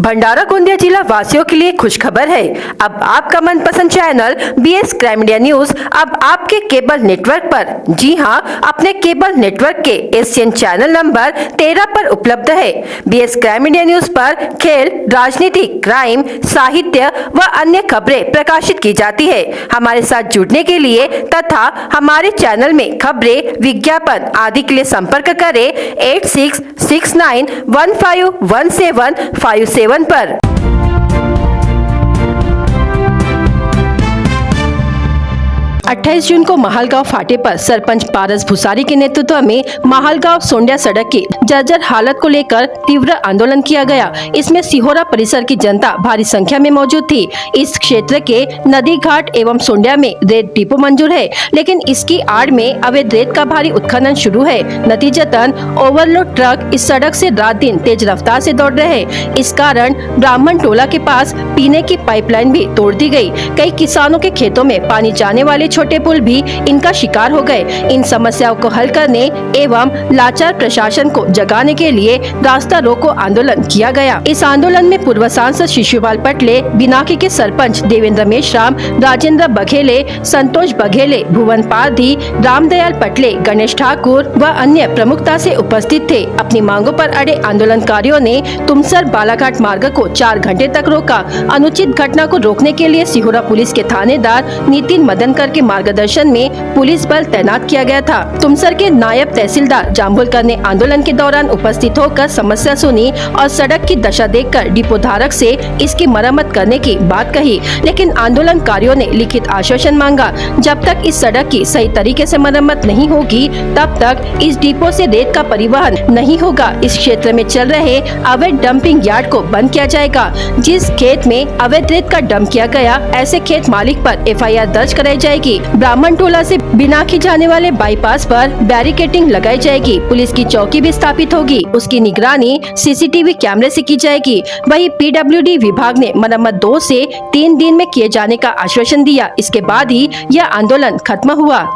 भंडारा गोंदिया जिला वासियों के लिए खुशखबर है। अब आपका मनपसंद channel BS crime India news अब आपके केबल नेटवर्क पर, जी हां, अपने केबल नेटवर्क के एशियन चैनल नंबर 13 पर उपलब्ध है। BS क्राइम इंडिया न्यूज पर खेल, राजनीति, क्राइम, साहित्य व अन्य खबरें प्रकाशित की जाती है। हमारे साथ जुड़ने के लिए तथा हमारे चैनल में खबरें, विज्ञापन आदि के लिए संपर्क करें 8669151757 पर। 28 जून को महालगांव फाटे पर सरपंच पारस भुसारी के नेतृत्व में महालगांव सोंडिया सड़क की जर्जर हालत को लेकर तीव्र आंदोलन किया गया। इसमें सिहोरा परिसर की जनता भारी संख्या में मौजूद थी। इस क्षेत्र के नदी घाट एवं सोंडिया में रेत डिपो मंजूर है, लेकिन इसकी आड़ में अवैध रेत का भारी उत्खनन शुरू है। नतीजतन ओवरलोड ट्रक इस सड़क से रात दिन तेज रफ्तार से दौड़ रहे हैं। इस कारण ब्राह्मण टोला के पास पीने की पाइपलाइन भी तोड़ दी गई। कई किसानों के खेतों में पानी जाने वाले छोटे पुल भी इनका शिकार हो गए। इन समस्याओं को हल करने एवं लाचार प्रशासन को जगाने के लिए रास्ता रोको आंदोलन किया गया। इस आंदोलन में पूर्व सांसद शिशुपाल पटले, बिनाकी के सरपंच देवेंद्र मेश्राम, राजेंद्र बघेले, संतोष बघेले, भुवन पारधी, रामदयाल पटले, गणेश ठाकुर व अन्य प्रमुखता से उपस्थित थे। अपनी मांगों पर अड़े आंदोलनकारियों ने तुमसर बालाघाट मार्ग को 4 घंटे तक रोका। अनुचित घटना को रोकने के लिए सिहोरा पुलिस के थानेदार नितिन मदनकर के मार्गदर्शन में पुलिस बल तैनात किया गया था। तुमसर के नायब तहसीलदार जाम्बुलकर ने आंदोलन के दौरान उपस्थित होकर समस्या सुनी और सड़क की दशा देखकर डिपो धारक से इसकी मरम्मत करने की बात कही, लेकिन आंदोलनकारियों ने लिखित आश्वासन मांगा। जब तक इस सड़क की सही तरीके से मरम्मत नहीं होगी, तब तक इस डिपो से रेत का परिवहन नहीं होगा। इस क्षेत्र में चल रहे अवैध डंपिंग यार्ड को बंद किया जाएगा। जिस खेत में अवैध रेत का डंप किया गया, ऐसे खेत मालिक पर FIR दर्ज कराई जाएगी। ब्राह्मण टोला से बिनाकी जाने वाले बाईपास पर बैरिकेडिंग लगाई जाएगी। पुलिस की चौकी भी स्थापित होगी। उसकी निगरानी CCTV कैमरे से की जाएगी। वहीं PWD विभाग ने मरम्मत 2 से 3 दिन में किए जाने का आश्वासन दिया। इसके बाद ही यह आंदोलन खत्म हुआ।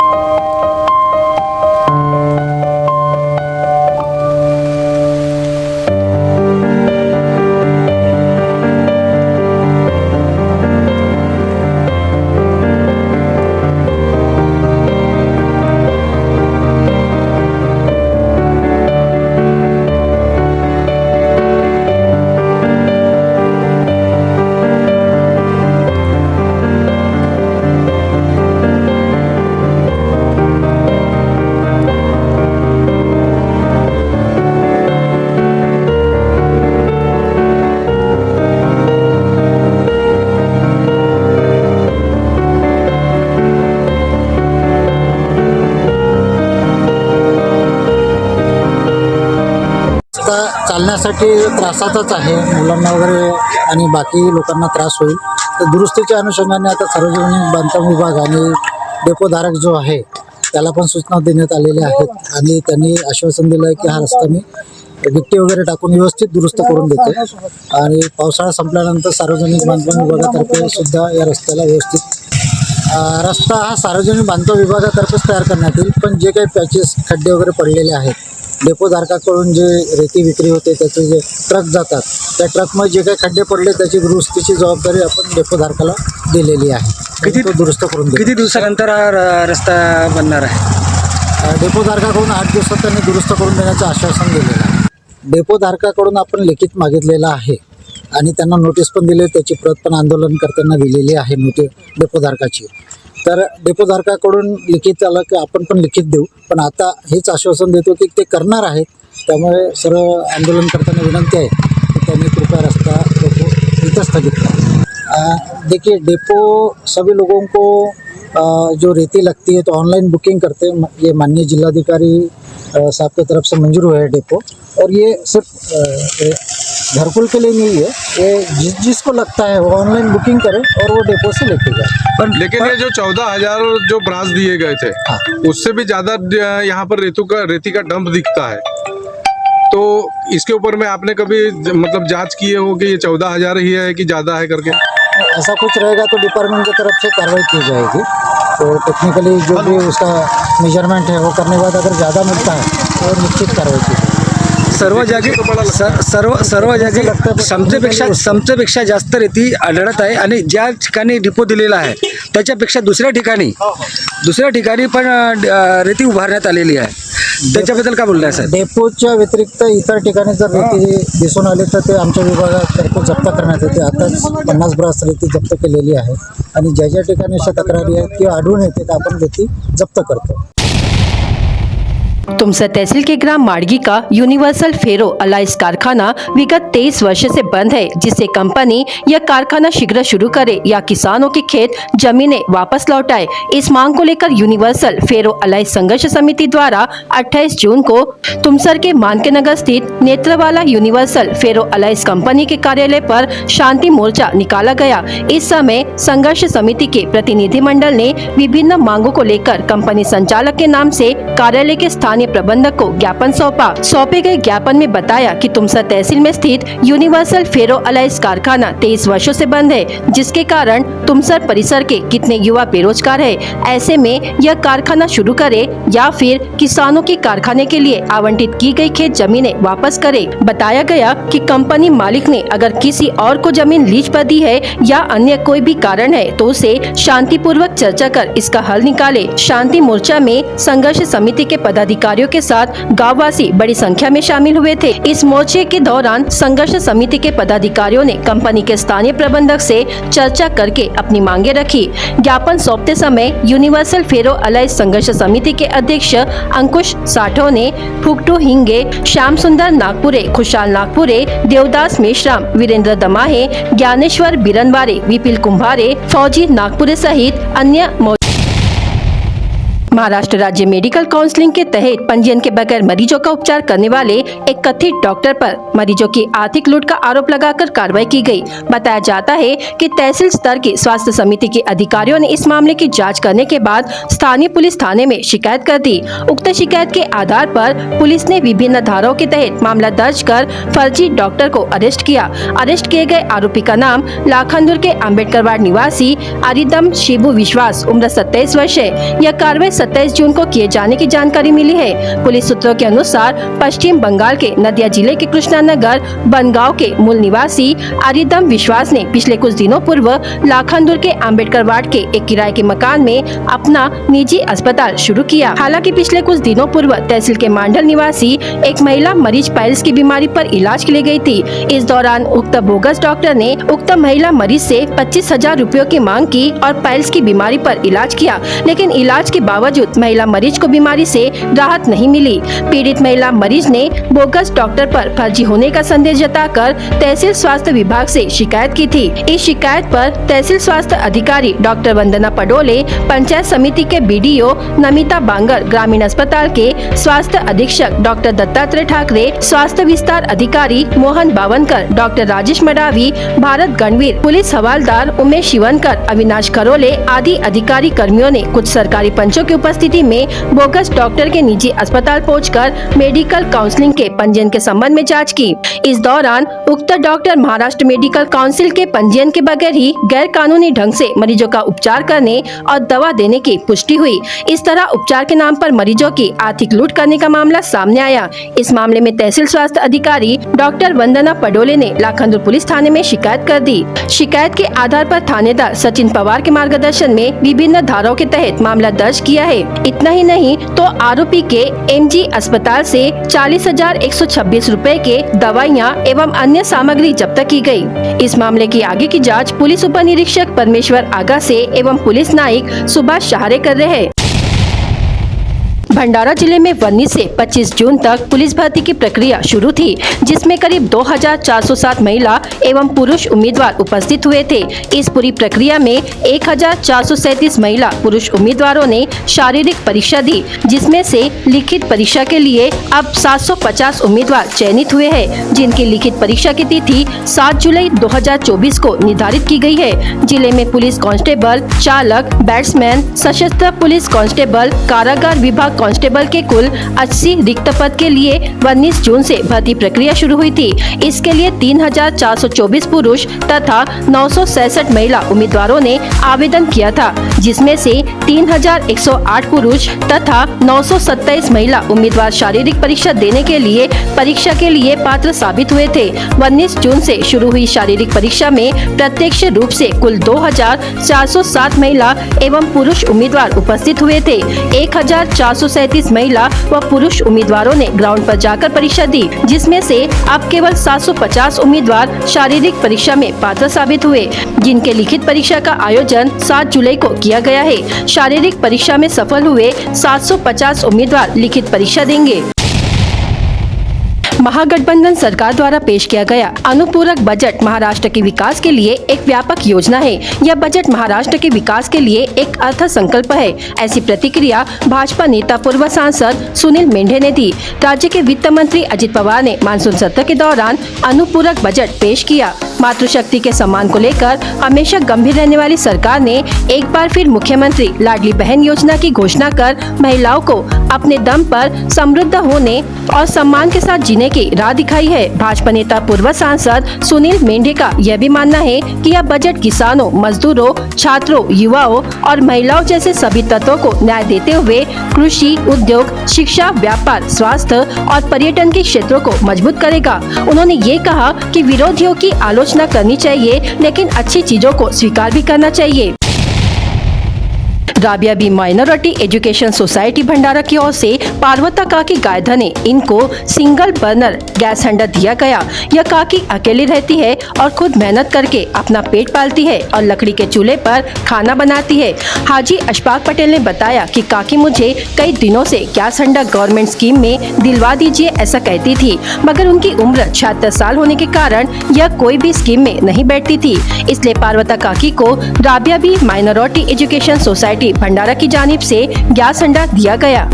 चालण्यासाठी त्रासाचाच आहे, मुलांना वगैरे आणि बाकी लोकांना त्रास होईल। तर दुरुस्तीच्या अनुषंगाने आता सार्वजनिक बांधकाम विभाग आणि डेपोधारक जो आहे त्याला पण सूचना देण्यात आलेल्या आहेत आणि त्यांनी आश्वासन दिलं आहे की हा रस्ता मी गिट्टी वगैरे टाकून व्यवस्थित दुरुस्त करून देते आणि पावसाळा संपल्यानंतर सार्वजनिक बांधकाम विभागातर्फे सुद्धा या रस्त्याला व्यवस्थित रस्ता हा सार्वजनिक बांधकाम विभागातर्फेच तयार करण्यात येईल। पण जे काही पॅचेस, खड्डे वगैरे पडलेले आहेत, डेपोधारकाकडून जे रेती विक्री होते त्याचे जे ट्रक जातात, त्या ट्रकमध्ये जे काही खड्डे पडले त्याची दुरुस्तीची जबाबदारी आपण डेपोधारकाला दिलेली आहे। तो दुरुस्त करून देतो। किती दिवसानंतर हा रस्ता बनणार आहे? डेपोधारकाकडून 8 दिवसात त्यांनी दुरुस्त करून देण्याचं आश्वासन दिलेलं आहे। डेपोधारकाकडून आपण लिखित मागितलेलं आहे आणि त्यांना नोटीस पण दिली, त्याची प्रत पण आंदोलनकर्त्यांना दिलेली आहे नोटीस डेपोधारकाची। तर डेपोधारकाकडून लिखित आलं की आपण पण लिखित देऊ, पण आता हेच आश्वासन देतो की ते करणार आहेत। त्यामुळे सर्व आंदोलनकर्त्यांना विनंती आहे की त्यांनी कृपया रस्ता डेपो इथं स्थगित करें। देखिए, डेपो सभी लोगों को जो रेती लगती है तो ऑनलाइन बुकिंग करते हैं। ये माननीय जिलाधिकारी साहब की तरफ से मंजूर हुआ है डेपो, और ये सिर्फ घरकुल के लिए नहीं है, ये जिसको लगता है वो ऑनलाइन बुकिंग करे और वो डेपो से लेके जाए। पर लेकिन ये जो 14,000 जो ब्रांच दिए गए थे, हाँ, उससे भी ज़्यादा यहाँ पर रेती का डंप दिखता है। तो इसके ऊपर में आपने कभी मतलब जांच किए हो कि ये 14,000 ही है कि ज़्यादा है करके? ऐसा कुछ रहेगा तो डिपार्टमेंट की तरफ से कार्रवाई की जाएगी। तो टेक्निकली जो भी उसका मेजरमेंट है वो करने के बाद अगर ज़्यादा मिलता है तो निश्चित कार्रवाई की जाएगी। सर्व जागी सर्व जागी क्षमतेपेक्षा जास्त रेती आढळत आहे आणि ज्या ठिकाणी डिपो दिलेला आहे त्याच्यापेक्षा दुसऱ्या ठिकाणी पण रेती उभारण्यात आलेली आहे. त्याच्याबद्दल काय बोलताय सर? डेपोच्या व्यतिरिक्त इतर ठिकाणी जर रेती दिसून आली तर ते आमच्या विभागातर्फे जप्त करण्यात येते. आताच 50 ब्रास रेती जप्त केलेली आहे आणि ज्या ज्या ठिकाणी अशा तक्रारी आहेत किंवा आढळून येते तर आपण रेती जप्त करतो. तुमसर तहसील के ग्राम माड़गी का यूनिवर्सल फेरो अलाइस कारखाना विगत 23 वर्ष से बंद है, जिससे कंपनी यह कारखाना शीघ्र शुरू करे या किसानों के खेत जमीनें वापस लौटाए. इस मांग को लेकर यूनिवर्सल फेरो अलाइस संघर्ष समिति द्वारा 28 जून को तुमसर के मानकेनगर स्थित नेत्रवाला यूनिवर्सल फेरो अलाइस कंपनी के कार्यालय पर शांति मोर्चा निकाला गया. इस समय संघर्ष समिति के प्रतिनिधि मंडल ने विभिन्न मांगों को लेकर कंपनी संचालक के नाम से कार्यालय के स्थानीय प्रबंधक को ज्ञापन सौंपा. सौंपे गए ज्ञापन में बताया कि तुमसर तहसील में स्थित यूनिवर्सल फेरो अलाइस कारखाना 23 वर्षों से बंद है, जिसके कारण तुमसर परिसर के कितने युवा बेरोजगार है. ऐसे में यह कारखाना शुरू करे या फिर किसानों की कारखाने के लिए आवंटित की गई खेत जमीनें वापस करे. बताया गया कि कंपनी मालिक ने अगर किसी और को जमीन लीज पर दी है या अन्य कोई भी कारण है तो उसे शांतिपूर्वक चर्चा कर इसका हल निकाले. शांति मोर्चा में संघर्ष समिति के पदाधिकारियों के साथ गांववासी बड़ी संख्या में शामिल हुए थे. इस मोर्चे के दौरान संघर्ष समिति के पदाधिकारियों ने कंपनी के स्थानीय प्रबंधक से चर्चा करके अपनी मांगे रखी. ज्ञापन सौंपते समय यूनिवर्सल फेरो अलाइस संघर्ष समिति के अध्यक्ष अंकुश साठो ने फुकटू हिंगे, श्याम सुंदर नागपुरे, खुशाल नागपुरे, देवदास मेश्राम, वीरेंद्र दमाहे, ज्ञानेश्वर बिरनवारे, विपिल कुंभारे, फौजी नागपुरे सहित अन्य महाराष्ट्र राज्य मेडिकल काउंसिलिंग के तहत पंजीयन के बगैर मरीजों का उपचार करने वाले एक कथित डॉक्टर पर मरीजों की आर्थिक लूट का आरोप लगाकर कार्रवाई की गई. बताया जाता है कि तहसील स्तर की स्वास्थ्य समिति के अधिकारियों ने इस मामले की जांच करने के बाद स्थानीय पुलिस थाने में शिकायत कर दी. उक्त शिकायत के आधार पर पुलिस ने विभिन्न धाराओं के तहत मामला दर्ज कर फर्जी डॉक्टर को अरेस्ट किया. अरेस्ट किए गए आरोपी का नाम लाखनदुर के अम्बेडकर वार्ड निवासी आरिदम शिबू विश्वास, उम्र 27 वर्ष है. यह कार्रवाई 27 जून को किए जाने की जानकारी मिली है. पुलिस सूत्रों के अनुसार पश्चिम बंगाल के नदिया जिले के कृष्णानगर बनगांव के मूल निवासी आरिदम विश्वास ने पिछले कुछ दिनों पूर्व लाखनदुर के अम्बेडकर वार्ड के एक किराए के मकान में अपना निजी अस्पताल शुरू किया. हालांकि पिछले कुछ दिनों पूर्व तहसील के मांडल निवासी एक महिला मरीज पाइल्स की बीमारी पर इलाज के लिए गई थी. इस दौरान उक्त बोगस डॉक्टर ने उक्त महिला मरीज से 25,000 रुपयों की मांग की और पाइल्स की बीमारी पर इलाज किया, लेकिन इलाज के बावजूद महिला मरीज को बीमारी से राहत नहीं मिली. पीड़ित महिला मरीज ने बोगस डॉक्टर पर फर्जी होने का संदेह जताकर तहसील स्वास्थ्य विभाग से शिकायत की थी. इस शिकायत पर तहसील स्वास्थ्य अधिकारी डॉक्टर वंदना पडोले, पंचायत समिति के बीडीओ नमिता बांगर, ग्रामीण अस्पताल के स्वास्थ्य अधीक्षक डॉक्टर दत्तात्रेय ठाकरे, स्वास्थ्य विस्तार अधिकारी मोहन बावनकर, डॉक्टर राजेश मडावी, भारत गणवीर, पुलिस हवालदार उमेश शिवनकर, अविनाश करोले आदि अधिकारी कर्मियों ने कुछ सरकारी पंचों की उपस्थिति में बोगस डॉक्टर के निजी अस्पताल पहुंचकर मेडिकल काउंसलिंग के पंजीयन के संबंध में जांच की. इस दौरान उक्त डॉक्टर महाराष्ट्र मेडिकल काउंसिल के पंजीयन के बगैर ही गैर कानूनी ढंग से मरीजों का उपचार करने और दवा देने की पुष्टि हुई. इस तरह उपचार के नाम पर मरीजों की आर्थिक लूट करने का मामला सामने आया. इस मामले में तहसील स्वास्थ्य अधिकारी डॉक्टर वंदना पडोले ने लाखनदुर पुलिस थाने में शिकायत कर दी. शिकायत के आधार पर थानेदार सचिन पवार के मार्गदर्शन में विभिन्न धाराओं के तहत मामला दर्ज किया है. इतना ही नहीं तो आरोपी के एमजी अस्पताल से 40,126 रुपए के दवाइयां एवं अन्य सामग्री जब्त की गई. इस मामले की आगे की जांच पुलिस उप निरीक्षक परमेश्वर आगा से एवं पुलिस नायक सुभाष सहारे कर रहे हैं. भंडारा जिले में 19 से 25 जून तक पुलिस भर्ती की प्रक्रिया शुरू थी, जिसमें करीब 2,407 महिला एवं पुरुष उम्मीदवार उपस्थित हुए थे. इस पूरी प्रक्रिया में 1,437 महिला पुरुष उम्मीदवारों ने शारीरिक परीक्षा दी, जिसमें से लिखित परीक्षा के लिए अब 750 उम्मीदवार चयनित हुए हैं, जिनकी लिखित परीक्षा की तिथि 7 जुलाई 2024 को निर्धारित की गई है. जिले में पुलिस कांस्टेबल, चालक, बैट्समैन, सशस्त्र पुलिस कांस्टेबल, कारागार विभाग कांस्टेबल के कुल 80 रिक्त पद के लिए 19 जून से भर्ती प्रक्रिया शुरू हुई थी। इसके लिए 3,424 पुरुष तथा 966 महिला उम्मीदवारों ने आवेदन किया था, जिसमें से 3,108 पुरुष तथा 927 महिला उम्मीदवार शारीरिक परीक्षा देने के लिए परीक्षा के लिए पात्र साबित हुए थे। 19 जून से शुरू हुई शारीरिक परीक्षा में प्रत्यक्ष रूप से कुल 2,407 महिला एवं पुरुष उम्मीदवार उपस्थित हुए थे। 1,437 महिला व पुरुष उम्मीदवारों ने ग्राउंड पर जाकर परीक्षा दी, जिसमें से अब केवल 750 उम्मीदवार शारीरिक परीक्षा में पात्र साबित हुए, जिनके लिखित परीक्षा का आयोजन 7 जुलाई को किया गया है। शारीरिक परीक्षा में सफल हुए 750 उम्मीदवार लिखित परीक्षा देंगे। महागठबंधन सरकार द्वारा पेश किया गया अनुपूरक बजट महाराष्ट्र के विकास के लिए एक व्यापक योजना है। यह बजट महाराष्ट्र के विकास के लिए एक अर्थ संकल्प है। ऐसी प्रतिक्रिया भाजपा नेता पूर्व सांसद सुनील मेंढे ने दी। राज्य के वित्त मंत्री अजित पवार ने मानसून सत्र के दौरान अनुपूरक बजट पेश किया। मातृशक्ति के सम्मान को लेकर हमेशा गंभीर रहने वाली सरकार ने एक बार फिर मुख्यमंत्री लाडली बहन योजना की घोषणा कर महिलाओं को अपने दम पर समृद्ध होने और सम्मान के साथ जीने की राह दिखाई है। भाजपा नेता पूर्व सांसद सुनील मेंढे का यह भी मानना है कि यह बजट किसानों, मजदूरों, छात्रों, युवाओं और महिलाओं जैसे सभी तत्वों को न्याय देते हुए कृषि, उद्योग, शिक्षा, व्यापार, स्वास्थ्य और पर्यटन के क्षेत्रों को मजबूत करेगा। उन्होंने ये कहा कि विरोधियों की आलोचना करनी चाहिए, लेकिन अच्छी चीजों को स्वीकार भी करना चाहिए। Rabia Bi minority education society Bhandara की ओर से पार्वता काकी गायधने इनको सिंगल बर्नर गैस सिलेंडर दिया गया। यह काकी अकेली रहती है और खुद मेहनत करके अपना पेट पालती है और लकड़ी के चूल्हे पर खाना बनाती है। हाजी अशफाक पटेल ने बताया कि काकी मुझे कई दिनों से गैस सिलेंडर गवर्नमेंट स्कीम में दिलवा दीजिए ऐसा कहती थी, मगर उनकी उम्र 76 साल होने के कारण यह कोई भी स्कीम में नहीं बैठती थी। इसलिए पार्वता काकी को Rabia Bi minority education society Bhandara की जानिब से गैस सिलेंडर दिया गया।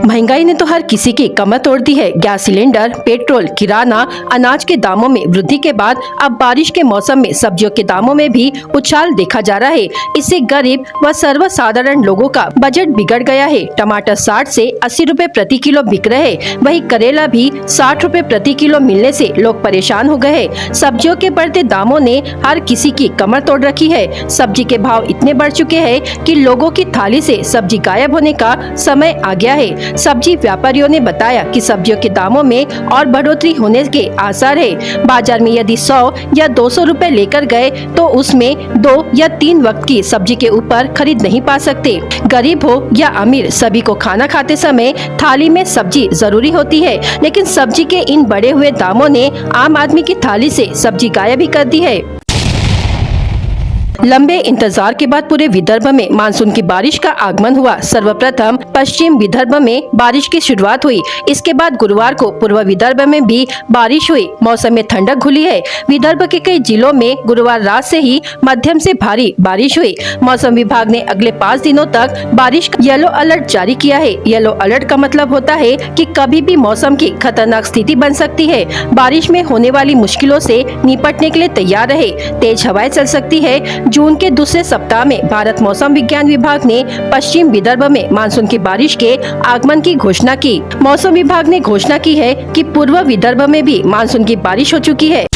महंगाई ने तो हर किसी की कमर तोड़ दी है। गैस सिलेंडर, पेट्रोल, किराना, अनाज के दामों में वृद्धि के बाद अब बारिश के मौसम में सब्जियों के दामों में भी उछाल देखा जा रहा है। इससे गरीब व सर्वसाधारण लोगों का बजट बिगड़ गया है। टमाटर 60 से 80 रुपए प्रति किलो बिक रहे हैं, वही करेला भी 60 रुपए प्रति किलो मिलने से लोग परेशान हो गए हैं। सब्जियों के बढ़ते दामों ने हर किसी की कमर तोड़ रखी है। सब्जी के भाव इतने बढ़ चुके हैं कि लोगों की थाली से सब्जी गायब होने का समय आ गया है। सब्जी व्यापारियों ने बताया कि सब्जियों के दामों में और बढ़ोतरी होने के आसार है। बाजार में यदि 100 या 200 रुपए लेकर गए तो उसमें 2 या 3 वक्त की सब्जी के ऊपर खरीद नहीं पा सकते। गरीब हो या अमीर, सभी को खाना खाते समय थाली में सब्जी जरूरी होती है, लेकिन सब्जी के इन बढ़े हुए दामों ने आम आदमी की थाली से सब्जी गायब ही कर दी है। लंबे इंतजार के बाद पूरे विदर्भ में मानसून की बारिश का आगमन हुआ। सर्वप्रथम पश्चिम विदर्भ में बारिश की शुरुआत हुई। इसके बाद गुरुवार को पूर्व विदर्भ में भी बारिश हुई। मौसम में ठंडक घुली है। विदर्भ के कई जिलों में गुरुवार रात से ही मध्यम से भारी बारिश हुई। मौसम विभाग ने अगले 5 दिनों तक बारिश का येलो अलर्ट जारी किया है। येलो अलर्ट का मतलब होता है कि कभी भी मौसम की खतरनाक स्थिति बन सकती है। बारिश में होने वाली मुश्किलों से निपटने के लिए तैयार रहे। तेज हवाएं चल सकती है। जून के दूसरे सप्ताह में भारत मौसम विज्ञान विभाग ने पश्चिम विदर्भ में मानसून की बारिश के आगमन की घोषणा की। मौसम विभाग ने घोषणा की है कि पूर्व विदर्भ में भी मानसून की बारिश हो चुकी है।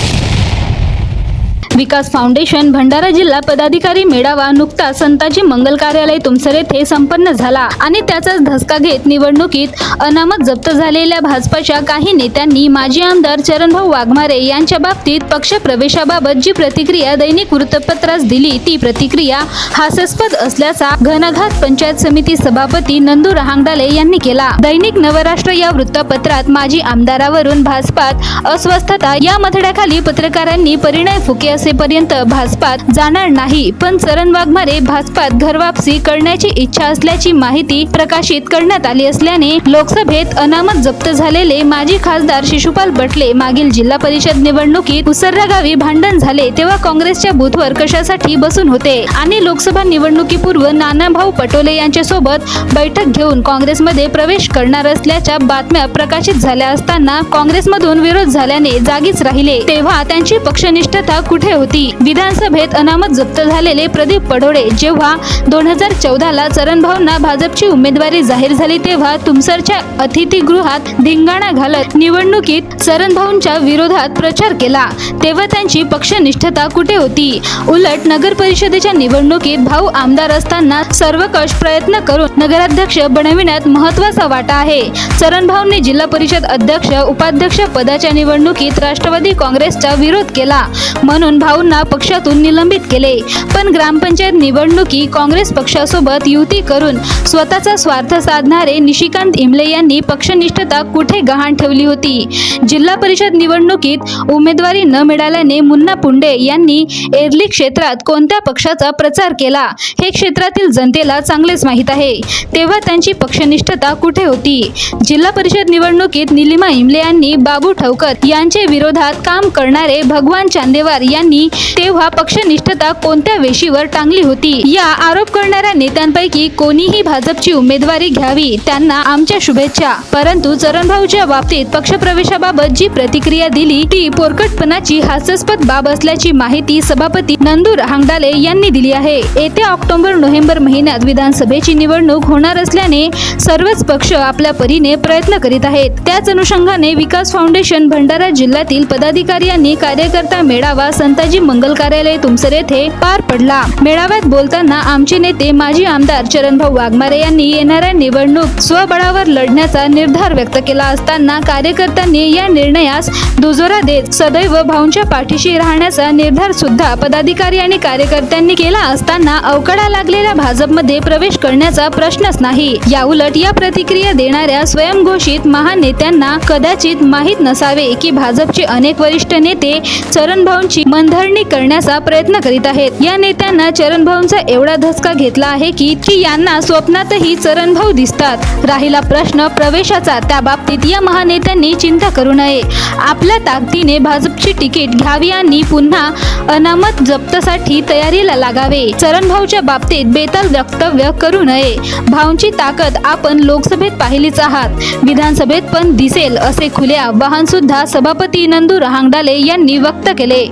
विकास फाउंडेशन भंडारा जिल्हा पदाधिकारी मेळावा नुकता संताजी मंगल कार्यालय तुमसर येथे संपन्न झाला आणि त्याचाच धसका घेत निवडणुकीत अनामत जप्त झालेल्या भाजपच्या काही नेत्यांनी माजी आमदार चरणभाऊ वाघमारे यांच्या बाबतीत पक्ष प्रवेशाबाबत जी प्रतिक्रिया दैनिक वृत्तपत्रास दिली ती प्रतिक्रिया हास्यास्पद असल्याचा घणाघात पंचायत समिती सभापती नंदू रहांगडाले यांनी केला। दैनिक नवराष्ट्र या वृत्तपत्रात माजी आमदारावरून भाजपात अस्वस्थता या मथड्याखाली पत्रकारांनी परिणय फुके असेपर्यंत भाजपात जाणार नाही, पण चरण वाघमारे भाजपात घरवापसी करण्याची इच्छा असल्याची माहिती प्रकाशित करण्यात आली असल्याने लोकसभेत अनामत जप्त झालेले माजी खासदार शिशुपाल बटले मागील जिल्हा परिषद निवडणुकीत उसर्रा गावी भांडण झाले तेव्हा काँग्रेसच्या बूथवर कशासाठी बसून होते आणि लोकसभा निवडणुकीपूर्व नानाभाऊ पटोले यांच्यासोबत बैठक घेऊन काँग्रेसमध्ये प्रवेश करणार असल्याच्या बातम्या प्रकाशित झाल्या असताना काँग्रेसमधून विरोध झाल्याने जागीच राहिले तेव्हा त्यांची पक्षनिष्ठता कुठे होती? विधानसभेत अनामत जप्त झालेले प्रदीप पडोळे जेव्हा 2014ला चरणभाऊंना भाजपची उमेदवारी जाहीर झाली तेव्हा तुमसरच्या अतिथीगृहात धिंगाणा घालत निवडणुकीत चरणभाऊंच्या विरोधात प्रचार केला तेव्हा त्यांची पक्षनिष्ठता कुठे होती? उलट नगर परिषदेच्या निवडणुकीत भाऊ आमदार असताना सर्वकष प्रयत्न करून नगराध्यक्ष बनविण्यात महत्त्वाचा वाटा आहे. चरणभाऊंनी जिल्हा परिषद अध्यक्ष उपाध्यक्ष पदाच्या निवडणुकीत राष्ट्रवादी काँग्रेसचा विरोध केला म्हणून भाऊंना पक्षातून निलंबित केले, पण ग्रामपंचायत निवडणुकी काँग्रेस पक्षासोबत युती करून स्वतःचा स्वार्थ साधणारे निशिकांत इमले यांनी पक्षनिष्ठता कुठे गहाण ठेवली होती? जिल्हा परिषद निवडणुकीत उमेदवारी न मिळाल्याने मुन्ना पुंडे यांनी एरली क्षेत्रात कोणत्या पक्षाचा प्रचार केला हे क्षेत्रातील जनतेला चांगलेच माहीत आहे, तेव्हा त्यांची पक्षनिष्ठता कुठे होती? जिल्हा परिषद निवडणुकीत निलिमा इमले यांनी बाबू ठवकर यांचे विरोधात काम करणारे भगवान चांदेवार यांनी तेव्हा पक्षनिष्ठता कोणत्या वेशीवर टांगली होती? या आरोप करणाऱ्या नेत्यांपैकी कोणीही भाजपची उमेदवारी घ्यावी त्यांना आमच्या शुभेच्छा. परंतु चरणभाऊच्या बाबतीत पक्षप्रवेशाबाबत जी प्रतिक्रिया दिली ती पोरकटपणाची हास्यास्पद बाब असल्याची माहिती सभापती नंदू हांगडाले यांनी दिली आहे. येत्या ऑक्टोबर-नोव्हेंबर महिन्यात विधानसभेची निवडणूक होणार असल्याने सर्वच पक्ष आपल्या परीने प्रयत्न करीत आहेत. त्याच अनुषंगाने विकास फाउंडेशन भंडारा जिल्ह्यातील पदाधिकारी यांनी कार्यकर्ता मेळावा संताजी मंगल कार्यालय तुमसर येथे पार पडला. मेळाव्यात बोलताना आमचे नेते माजी आमदार चरणभाऊ वाघमारे यांनी येणाऱ्या निवडणूक स्वबळावर लढण्याचा निर्धार व्यक्त केला असताना कार्यकर्त्यांनी या निर्णयास दुजोरा देत सदैव भाऊंच्या पाठीशी राहण्याचा निर्धार सुद्धा पदाधिकारी आणि कार्यकर्त्यांनी केला असताना अवकाळा लागलेल्या भाजपमध्ये प्रवेश करण्याचा प्रश्नच नाही. याउलट या प्रतिक्रिया देणाऱ्या स्वयंघोषित महान नेत्यांना कदाचित माहीत नसावे की भाजपचे अनेक वरिष्ठ नेते चरणभाऊंची मनधरणी करण्याचा प्रयत्न करीत आहेत. या नेत्यांना चरणभाऊंचा एवढा धसका घेतला आहे की यांना स्वप्नातही चरणभाऊ दिसतात. राहिला प्रश्न प्रवेशाचा, त्या बाबतीत या महानेत्यांनी चिंता करू नये. आपल्या ताकदीने भाजपची तिकीट घ्यावी आणि पुन्हा अनामत जप्तसाठी तयारीला लागावे. चरणभाऊच्या बाबतीत बेताल वक्तव्य करू नये. भाऊंची ताकद आपण लोकसभेत पाहिलीच आहात, विधानसभेत पण दिसेल असे खुले आवाहन सुद्धा सभापती नंदू हांगडाले यांनी व्यक्त केले.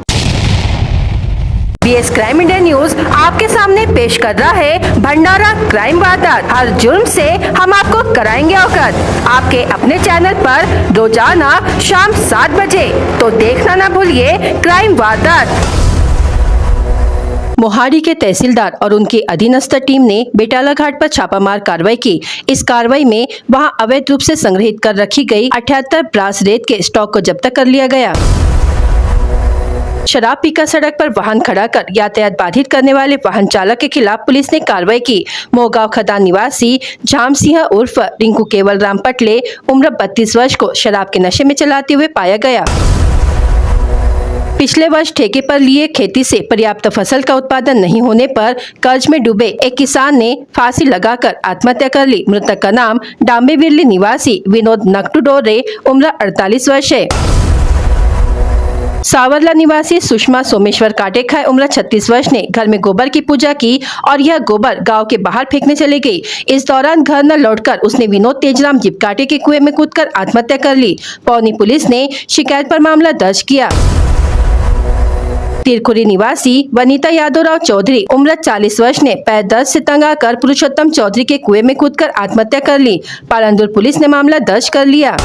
BS क्राइम इंडिया न्यूज आपके सामने पेश कर रहा है भंडारा क्राइम वारदात। हर जुर्म से हम आपको कराएंगे अवगत। आपके अपने चैनल पर रोजाना शाम 7 बजे, तो देखना ना भूलिए क्राइम वारदात। मोहाली के तहसीलदार और उनकी अधीनस्थ टीम ने बेटाला घाट पर छापामार कार्रवाई की। इस कार्रवाई में वहां अवैध रूप से संग्रहित कर रखी गई 78 ब्रास रेत के स्टॉक को जब्त कर लिया गया। शराब पीकर सड़क पर वाहन खड़ा कर यातायात बाधित करने वाले वाहन चालक के खिलाफ पुलिस ने कार्रवाई की। मोहगांव खदान निवासी झाम सिंह उर्फ रिंकू केवल राम पटले उम्र 32 वर्ष को शराब के नशे में चलाते हुए पाया गया। पिछले वर्ष ठेके पर लिए खेती से पर्याप्त फसल का उत्पादन नहीं होने पर कर्ज में डूबे एक किसान ने फांसी लगाकर आत्महत्या कर ली। मृतक का नाम डांबे विरली निवासी विनोद नकटुडोरे उम्र 48 वर्ष है। सावरला निवासी सुषमा सोमेश्वर काटेखाय उम्र 36 वर्ष ने घर में गोबर की पूजा की और यह गोबर गांव के बाहर फेंकने चली गई। इस दौरान घर न लौटकर उसने विनोद तेजराम जीपकाटे के कुएं में कूदकर आत्महत्या कर ली। पौनी पुलिस ने शिकायत पर मामला दर्ज किया। तिरखुरी निवासी वनीता यादवराव चौधरी उम्र 40 वर्ष ने पैर दर्द से तंग आकर पुरुषोत्तम चौधरी के कुएं में कूदकर आत्महत्या कर ली। पालनदुर पुलिस ने मामला दर्ज कर लिया।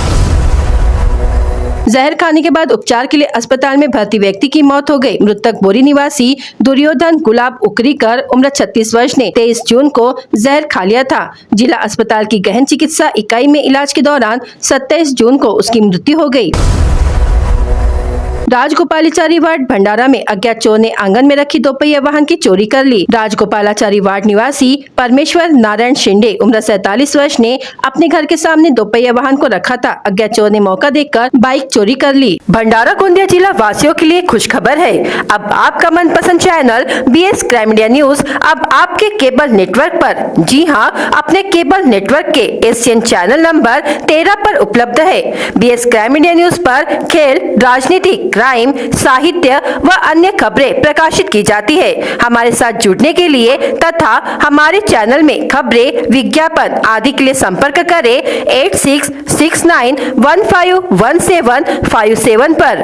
जहर खाने के बाद उपचार के लिए अस्पताल में भर्ती व्यक्ति की मौत हो गई। मृतक बोरी निवासी दुर्योधन गुलाब उकरीकर उम्र 36 वर्ष ने 23 जून को जहर खा लिया था। जिला अस्पताल की गहन चिकित्सा इकाई में इलाज के दौरान 27 जून को उसकी मृत्यु हो गई। राजगोपालाचारी वार्ड भंडारा में अज्ञात चोर ने आंगन में रखी दोपहिया वाहन की चोरी कर ली। राजगोपालाचारी वार्ड निवासी परमेश्वर नारायण शिंदे उम्र 47 वर्ष ने अपने घर के सामने दोपहिया वाहन को रखा था। अज्ञात चोर ने मौका देखकर बाइक चोरी कर ली। भंडारा गोंदिया जिला वासियों के लिए खुश खबर है। अब आपका मनपसंद channel BS crime India news अब आपके केबल नेटवर्क पर, जी हां, अपने केबल नेटवर्क के एशियन चैनल नंबर 13 पर उपलब्ध है। BS क्राइम इंडिया न्यूज पर खेल, राजनीति, क्राइम, साहित्य व अन्य खबरें प्रकाशित की जाती है। हमारे साथ जुड़ने के लिए तथा हमारे चैनल में खबरें, विज्ञापन आदि के लिए संपर्क करें 8669151757 पर।